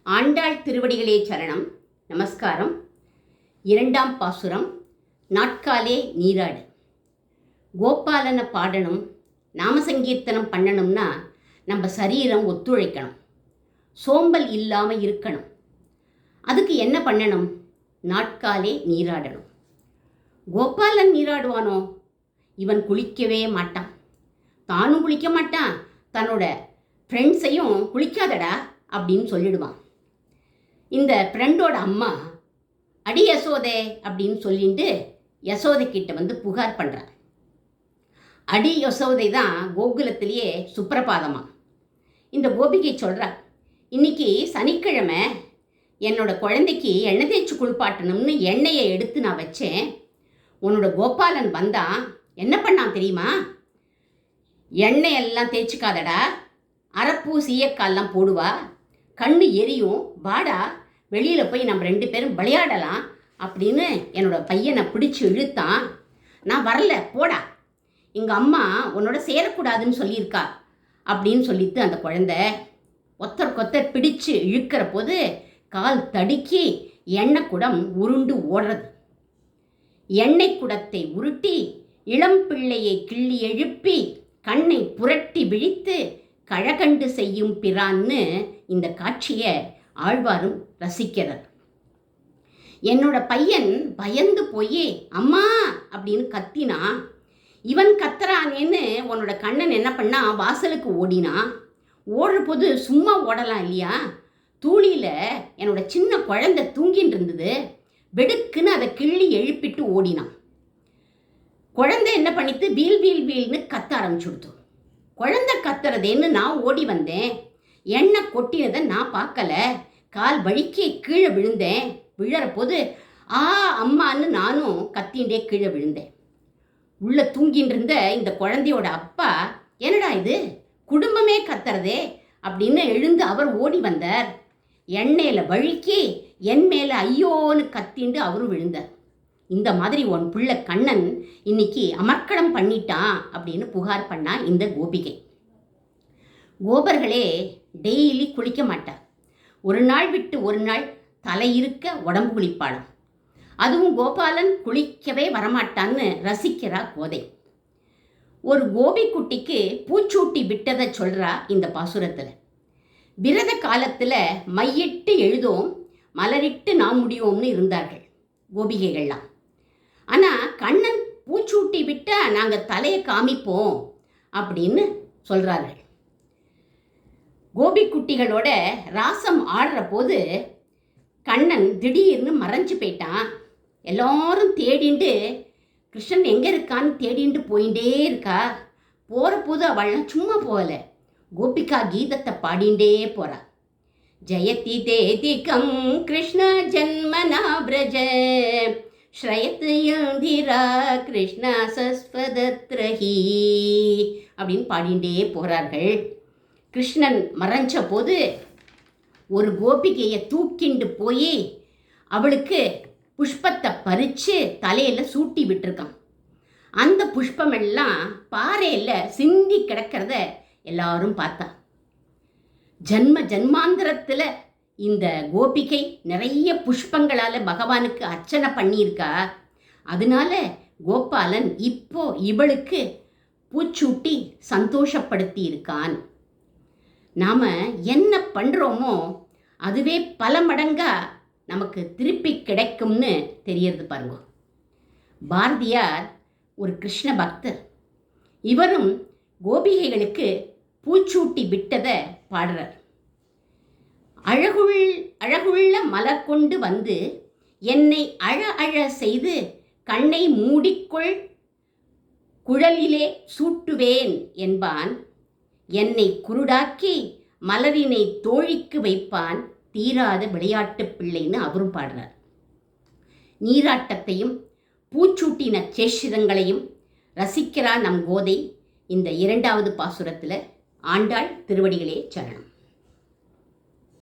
ஆண்டாள் திருவடிகளே சரணம். நமஸ்காரம். இரண்டாம் பாசுரம். நாட்காலே நீராடு. கோபாலனை பாடணும், நாமசங்கீர்த்தனம் பண்ணணும்னா நம்ம சரீரம் ஒத்துழைக்கணும், சோம்பல் இல்லாமல் இருக்கணும். அதுக்கு என்ன பண்ணணும்? நாட்காலே நீராடணும். கோபாலன் நீராடுவானோ? இவன் குளிக்கவே மாட்டான், தானும் குளிக்க மாட்டான், தன்னோட ஃப்ரெண்ட்ஸையும் குளிக்காதடா அப்படின்னு சொல்லிடுவான். இந்த ஃப்ரெண்டோட அம்மா அடி யசோதே அப்படின்னு சொல்லிட்டு யசோதை கிட்ட வந்து புகார் பண்ணுறான். அடி யசோதை தான் கோகுலத்திலேயே சுப்பிரபாதமா. இந்த கோபிகை சொல்கிறா, இன்னைக்கு சனிக்கிழமை என்னோட குழந்தைக்கு எண்ணெய் தேய்ச்சி குளிப்பாட்டணும்னு எண்ணெயை எடுத்து நான் வச்சேன். உன்னோட கோபாலன் வந்தான், என்ன பண்ணான் தெரியுமா? எண்ணெயெல்லாம் தேய்ச்சிக்காதடா, அரப்பூ சீயக்கால்லாம் போடுவா, கண்ணு எரியும், வாடா வெளியில் போய் நம்ம 2 பேரும் விளையாடலாம் அப்படின்னு என்னோட பையனை பிடிச்சி இழுத்தான். நான் வரல, போடா, எங்கள் அம்மா உன்னோட சேரக்கூடாதுன்னு சொல்லியிருக்கா அப்படின்னு சொல்லிட்டு அந்த குழந்தை ஒத்தர் பிடிச்சு இழுக்கிற போது கால் தடுக்கி எண்ணெய் குடம் உருண்டு ஓடுறது. எண்ணெய் குடத்தை உருட்டி இளம் பிள்ளையை கிள்ளி எழுப்பி கண்ணை புரட்டி விழித்து கழகண்டு செய்யும் பிரான்னு இந்த காட்சியை ஆழ்வாரும் ரசிக்கிறார். என்னோட பையன் பயந்து போய் அம்மா அப்படின்னு கத்தினா. இவன் கத்துறானேன்னு உன்னோட கண்ணன் என்ன பண்ணா, வாசலுக்கு ஓடினா. ஓடுற போது சும்மா ஓடலாம் இல்லையா? தூளியில் என்னோட சின்ன குழந்தை தூங்கின்னு இருந்தது, வெடுக்குன்னு அதை கிள்ளி எழுப்பிட்டு ஓடினான். குழந்தை என்ன பண்ணிட்டு வீல் வீல் வீல்னு கத்த ஆரம்பிச்சுடுத்தோம். குழந்தை கத்துறதேன்னு நான் ஓடி வந்தேன், எண்ணெய் கொட்டினதை நான் பார்க்கல, கால் வழிக்கு கீழே விழுந்தேன். விழற போது அம்மான்னு நானும் கத்தின்ண்டே கீழே விழுந்தேன். உள்ள தூங்கின்னு இருந்த இந்த குழந்தையோட அப்பா, என்னடா இது குடும்பமே கத்துறதே அப்படின்னு எழுந்து அவர் ஓடி வந்தார். எண்ணெயில் வழுக்கி என் மேலே ஐயோன்னு கத்திண்டு அவரும் விழுந்தார். இந்த மாதிரி உன் பிள்ளை கண்ணன் இன்னைக்கு அமர்க்களம் பண்ணிட்டான் அப்படின்னு புகார் பண்ணா இந்த கோபிகை. கோபர்களே டெய்லி குளிக்க மாட்டார், ஒரு நாள் விட்டு ஒரு நாள் தலை இருக்க உடம்பு குளிப்பாளாம். அதுவும் கோபாலன் குளிக்கவே வரமாட்டான்னு ரசிக்கிறா கோதை. ஒரு கோபி குட்டிக்கு பூச்சூட்டி விட்டதை சொல்கிறா இந்த பாசுரத்தில். விரத காலத்தில் மையிட்டு எழுதோம், மலரிட்டு நாம் முடியோம்னு இருந்தார்கள் கோபிகைகள்லாம். ஆனால் கண்ணன் பூச்சூட்டி விட்டால் நாங்கள் தலையை காமிப்போம் அப்படின்னு சொல்கிறார்கள். கோபி குட்டிகளோட ராசம் ஆடுற போது கண்ணன் திடீர்னு மறைஞ்சு போயிட்டான். எல்லாரும் தேடிண்டு கிருஷ்ணன் எங்கே இருக்கான்னு தேடிண்டு போயிட்டே இருக்கா. போகிற போது அவள்லாம் சும்மா போகலை, கோபிகா கீதத்தை பாடிண்டே போகிறா. ஜெயதி தேதிகம் கிருஷ்ண ஜன்மனா பிரஜ ஸ்ரயத் யந்திரா கிருஷ்ண சஸ்வதத்ரஹி அப்படின்னு பாடிண்டே போகிறார்கள். கிருஷ்ணன் மறைஞ்ச போது ஒரு கோபிகையை தூக்கிண்டு போய் அவளுக்கு புஷ்பத்தை பறித்து தலையில் சூட்டி விட்டுருக்கான். அந்த புஷ்பமெல்லாம் பாறையில் சிந்தி கிடக்கிறத எல்லாரும் பார்த்தா. ஜன்மாந்திரத்தில் இந்த கோபிகை நிறைய புஷ்பங்களால் பகவானுக்கு அர்ச்சனை பண்ணியிருக்கா. அதனால கோபாலன் இப்போ இவளுக்கு பூச்சூட்டி சந்தோஷப்படுத்தி இருக்கான். நாம் என்ன பண்ணுறோமோ அதுவே பல மடங்காக நமக்கு திருப்பி கிடைக்கும்னு தெரியறது பாருங்க. பாரதியார் ஒரு கிருஷ்ண பக்தர். இவரும் கோபிகைகளுக்கு பூச்சூட்டி விட்டதை பாடுறார். அழகுள்ள மலர் கொண்டு வந்து என்னை அழ செய்து கண்ணை மூடிக்கொள் குழலிலே சூட்டுவேன் என்பான், என்னை குருடாக்கி மலரினை தோழிக்கு வைப்பான், தீராத விளையாட்டு பிள்ளைன்னு அவரும் பாடுறார். நீராட்டத்தையும் பூச்சூட்டின சேஷிதங்களையும் ரசிக்கிறார் நம் கோதை இந்த 2வது பாசுரத்தில். ஆண்டாள் திருவடிகளே சரணம்.